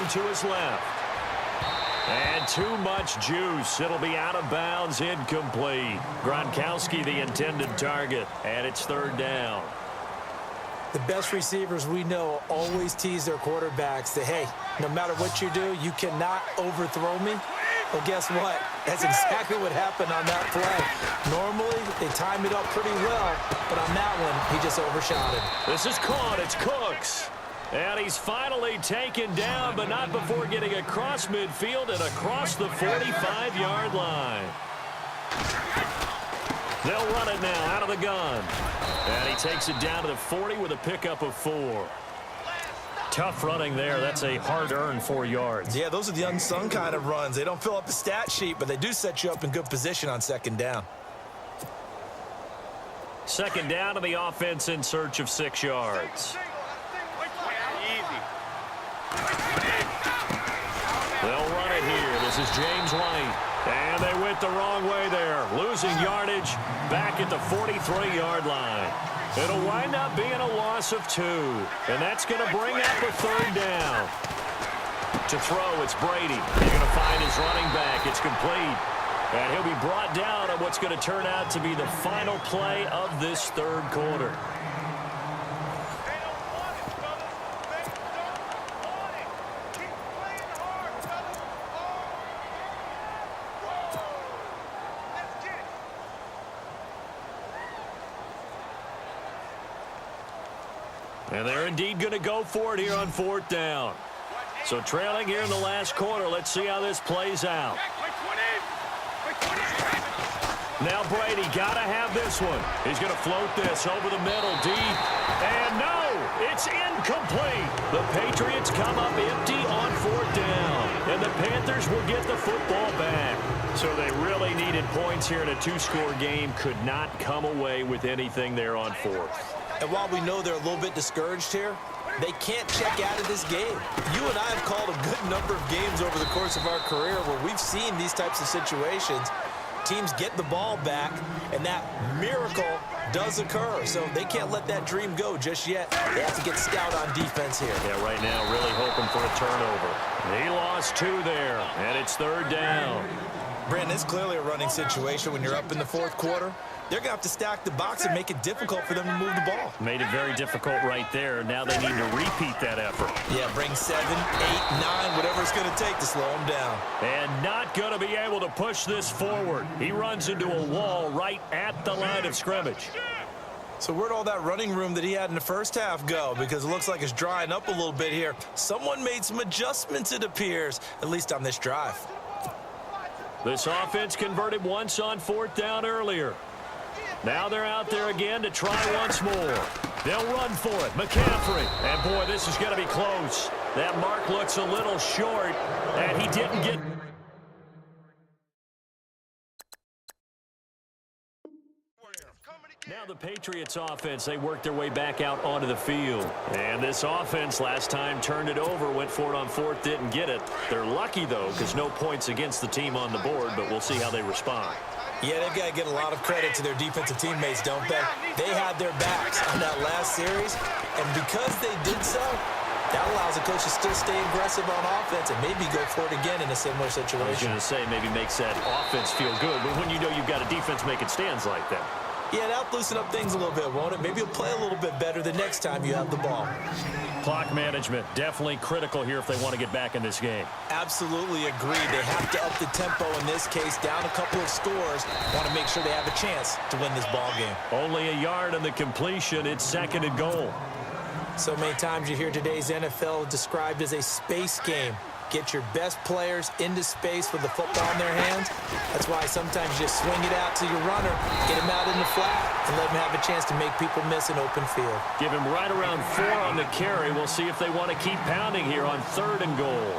going to his left. And too much juice. It'll be out of bounds, incomplete. Gronkowski, the intended target, and it's third down. The best receivers we know always tease their quarterbacks that, hey, no matter what you do, you cannot overthrow me. Well, guess what? That's exactly what happened on that play. Normally, they time it up pretty well, but on that one, he just overshot it. This is caught. It's Cooks. And he's finally taken down, but not before getting across midfield and across the 45-yard line. They'll run it now out of the gun. And he takes it down to the 40 with a pickup of 4. Tough running there. That's a hard-earned 4 yards. Yeah, those are the unsung kind of runs. They don't fill up the stat sheet, but they do set you up in good position on second down. Second down to the offense in search of 6 yards. They'll run it here. This is James White. And they went the wrong way there. Losing yardage back at the 43-yard line. It'll wind up being a loss of 2. And that's going to bring up a third down. To throw, it's Brady. He's going to find his running back. It's complete. And he'll be brought down on what's going to turn out to be the final play of this third quarter. And they're indeed going to go for it here on fourth down. So trailing here in the last quarter. Let's see how this plays out. Now Brady got to have this one. He's going to float this over the middle deep. And no, it's incomplete. The Patriots come up empty on fourth down. And the Panthers will get the football back. So they really needed points here in a 2-score game. Could not come away with anything there on fourth. And while we know they're a little bit discouraged here, they can't check out of this game. You and I have called a good number of games over the course of our career where we've seen these types of situations. Teams get the ball back, and that miracle does occur. So they can't let that dream go just yet. They have to get stout on defense here. Yeah, right now really hoping for a turnover. He lost 2 there, and it's third down. Brandon, it's clearly a running situation when you're up in the fourth quarter. They're going to have to stack the box and make it difficult for them to move the ball. Made it very difficult right there. Now they need to repeat that effort. Yeah, bring 7, 8, 9, whatever it's going to take to slow them down. And not going to be able to push this forward. He runs into a wall right at the line of scrimmage. So where'd all that running room that he had in the first half go? Because it looks like it's drying up a little bit here. Someone made some adjustments, it appears, at least on this drive. This offense converted once on fourth down earlier. Now they're out there again to try once more. They'll run for it. McCaffrey. And, boy, this is going to be close. That mark looks a little short, and he didn't get... Now the Patriots offense, they work their way back out onto the field. And this offense last time turned it over, went for it on fourth, didn't get it. They're lucky, though, because no points against the team on the board, but we'll see how they respond. Yeah, they've got to get a lot of credit to their defensive teammates, don't they? They had their backs on that last series, and because they did so, that allows the coach to still stay aggressive on offense and maybe go for it again in a similar situation. I was going to say maybe makes that offense feel good, but when you know you've got a defense making stands like that. Yeah, that'll loosen up things a little bit, won't it? Maybe you'll play a little bit better the next time you have the ball. Clock management, definitely critical here if they want to get back in this game. Absolutely agreed. They have to up the tempo in this case, down a couple of scores. Want to make sure they have a chance to win this ball game. Only a yard on the completion. It's second and goal. So many times you hear today's NFL described as a space game. Get your best players into space with the football in their hands. That's why sometimes you just swing it out to your runner, get him out in the flat, and let him have a chance to make people miss an open field. Give him right around 4 on the carry. We'll see if they want to keep pounding here on third and goal.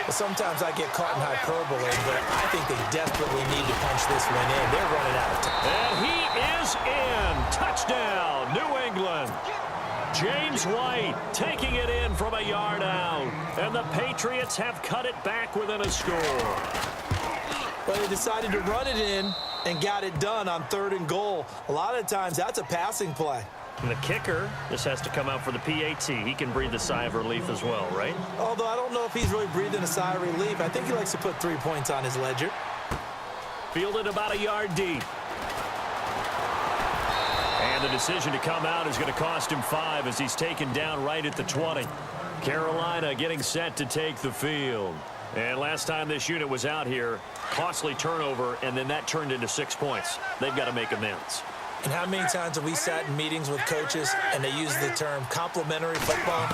Well, sometimes I get caught in hyperbole, but I think they desperately need to punch this one in. They're running out of time. And he is in. Touchdown, New England. James White taking it in from a yard out. And the Patriots have cut it back within a score. But they decided to run it in and got it done on third and goal. A lot of times that's a passing play. And the kicker, this has to come out for the PAT. He can breathe a sigh of relief as well, right? Although I don't know if he's really breathing a sigh of relief. I think he likes to put 3 points on his ledger. Fielded about a yard deep. And the decision to come out is going to cost him 5 as he's taken down right at the 20. Carolina getting set to take the field. And last time this unit was out here, costly turnover, and then that turned into 6 points. They've got to make amends. And how many times have we sat in meetings with coaches and they use the term complementary football?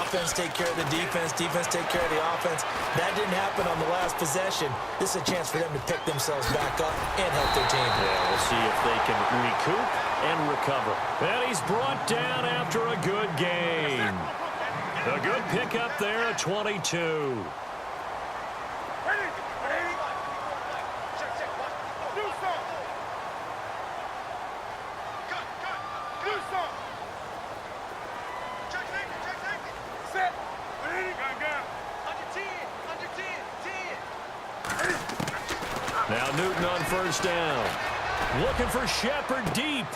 Offense take care of the defense, defense take care of the offense. That didn't happen on the last possession. This is a chance for them to pick themselves back up and help their team. Yeah, we'll see if they can recoup and recover. And he's brought down after a good game. A good pickup there at 22. Now Newton on first down. Looking for Shepard deep.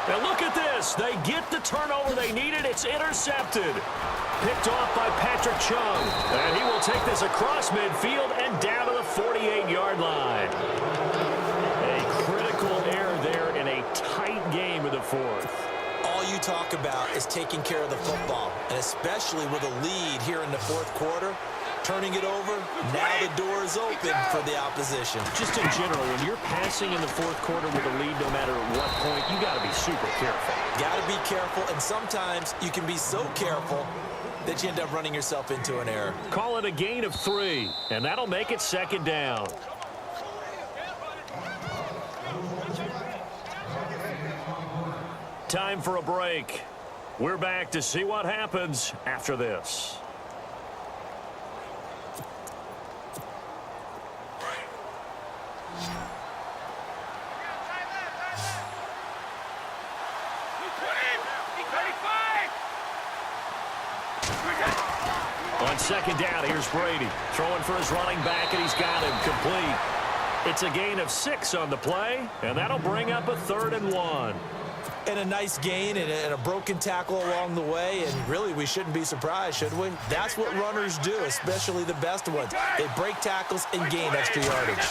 Now look at this. They get the turnover they needed. It's intercepted. Picked off by Patrick Chung. And he will take this across midfield and down to the 48-yard line. A critical error there in a tight game in the fourth. All you talk about is taking care of the football, and especially with a lead here in the fourth quarter. Turning it over, now the door is open for the opposition. Just in general, when you're passing in the fourth quarter with a lead, no matter at what point, you got to be super careful. Got to be careful, and sometimes you can be so careful that you end up running yourself into an error. Call it a gain of 3, and that'll make it second down. Time for a break. We're back to see what happens after this. On second down, here's Brady. Throwing for his running back, and he's got him complete. It's a gain of 6 on the play, and that'll bring up a 3rd and 1. And a nice gain and a broken tackle along the way, and really we shouldn't be surprised, should we? That's what runners do, especially the best ones. They break tackles and gain extra yardage.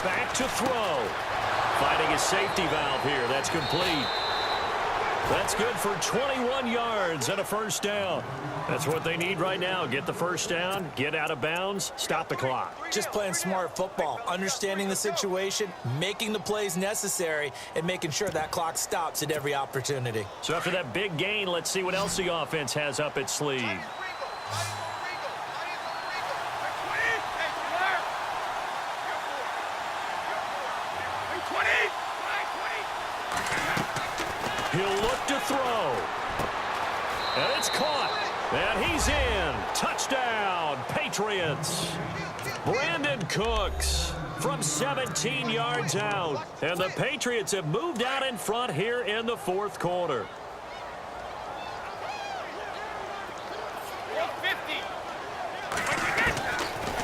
Back to throw. Finding his safety valve here. That's complete. That's good for 21 yards and a first down. That's what they need right now. Get the first down, get out of bounds, stop the clock. Just playing smart football, understanding the situation, making the plays necessary, and making sure that clock stops at every opportunity. So after that big gain, let's see what else the offense has up its sleeve. He'll look to throw. And it's caught. And he's in. Touchdown, Patriots. Brandon Cooks from 17 yards out. And the Patriots have moved out in front here in the fourth quarter.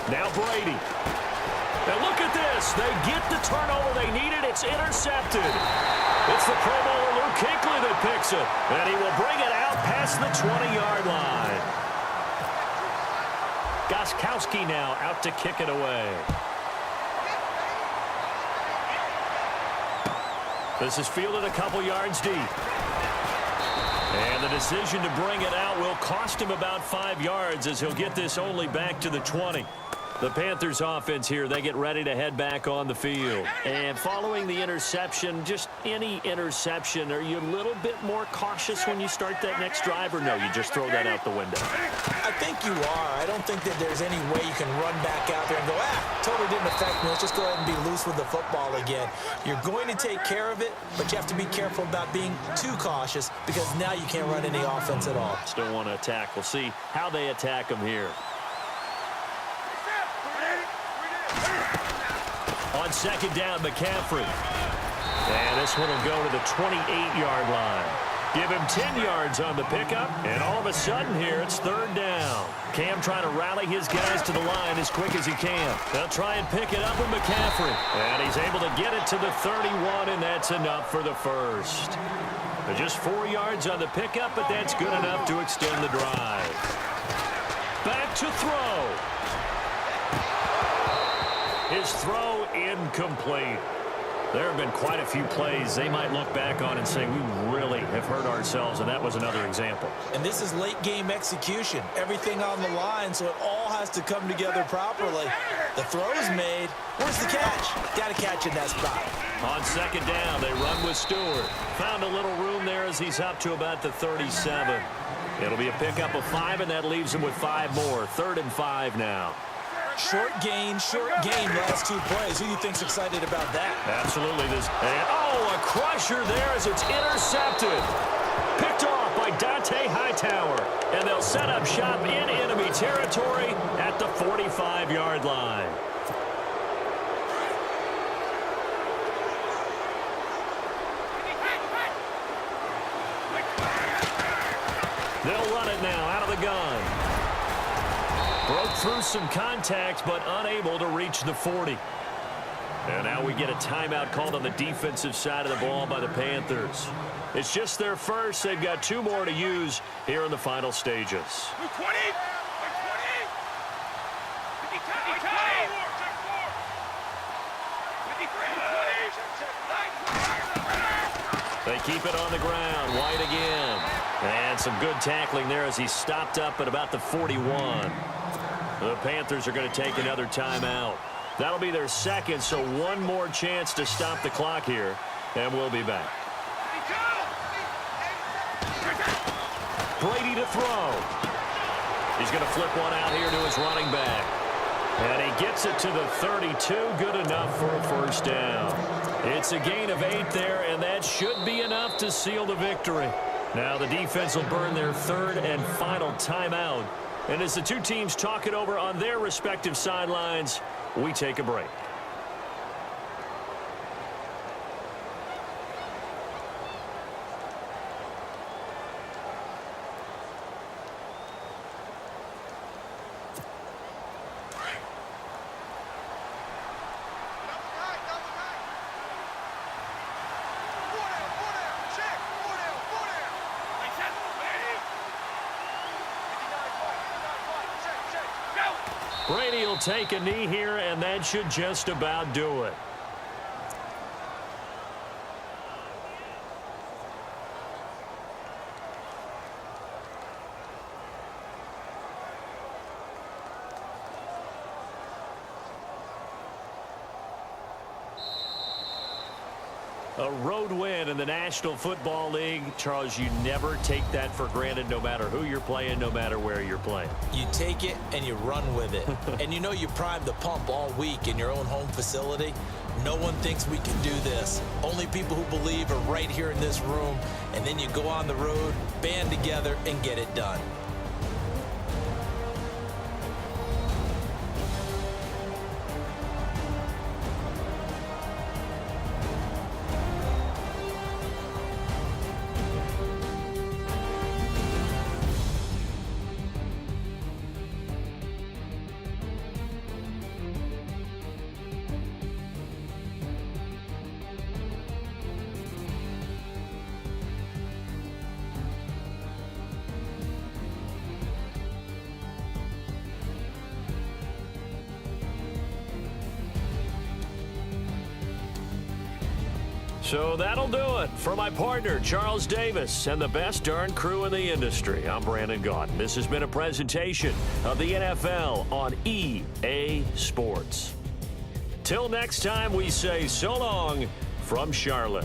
Now Brady. And look at this. They get the turnover they needed. It's intercepted. It's the Pro Bowler Luke Kuechly that picks it. And he will bring it out past the 20-yard line. Gostkowski now out to kick it away. This is fielded a couple yards deep. And the decision to bring it out will cost him about 5 yards as he'll get this only back to the 20. The Panthers offense here, they get ready to head back on the field. And following the interception, just any interception, are you a little bit more cautious when you start that next drive, or no, you just throw that out the window? I think you are. I don't think that there's any way you can run back out there and go, totally didn't affect me. Let's just go ahead and be loose with the football again. You're going to take care of it, but you have to be careful about being too cautious because now you can't run any offense at all. Still want to attack. We'll see how they attack him here. On second down, McCaffrey. And this one will go to the 28-yard line. Give him 10 yards on the pickup, and all of a sudden here, it's third down. Cam trying to rally his guys to the line as quick as he can. They'll try and pick it up with McCaffrey. And he's able to get it to the 31, and that's enough for the first. Just 4 yards on the pickup, but that's good enough to extend the drive. Back to throw. His throw incomplete. There have been quite a few plays they might look back on and say, we really have hurt ourselves, and that was another example. And this is late-game execution. Everything on the line, so it all has to come together properly. The throw's made. Where's the catch? Got to catch in that spot. On second down, they run with Stewart. Found a little room there as he's up to about the 37. It'll be a pickup of 5, and that leaves him with 5 more. 3rd and 5 now. Short gain, last 2 plays. Who do you think's excited about that? Absolutely. A crusher there as it's intercepted. Picked off by Dante Hightower. And they'll set up shop in enemy territory at the 45-yard line. They'll run it now out of the gun. Broke through some contact, but unable to reach the 40. And now we get a timeout called on the defensive side of the ball by the Panthers. It's just their first. They've got 2 more to use here in the final stages. They keep it on the ground. White again. And some good tackling there as he stopped up at about the 41. The Panthers are going to take another timeout. That'll be their second, so 1 more chance to stop the clock here, and we'll be back. Brady to throw. He's going to flip one out here to his running back. And he gets it to the 32. Good enough for a first down. It's a gain of 8 there, and that should be enough to seal the victory. Now the defense will burn their 3rd and final timeout. And as the 2 teams talk it over on their respective sidelines, we take a break. Brady will take a knee here, and that should just about do it. A road win in the National Football League. Charles, you never take that for granted no matter who you're playing, no matter where you're playing. You take it and you run with it. And you know you primed the pump all week in your own home facility. No one thinks we can do this. Only people who believe are right here in this room. And then you go on the road, band together, and get it done. So that'll do it for my partner, Charles Davis, and the best darn crew in the industry. I'm Brandon Gaudin. This has been a presentation of the NFL on EA Sports. Till next time, we say so long from Charlotte.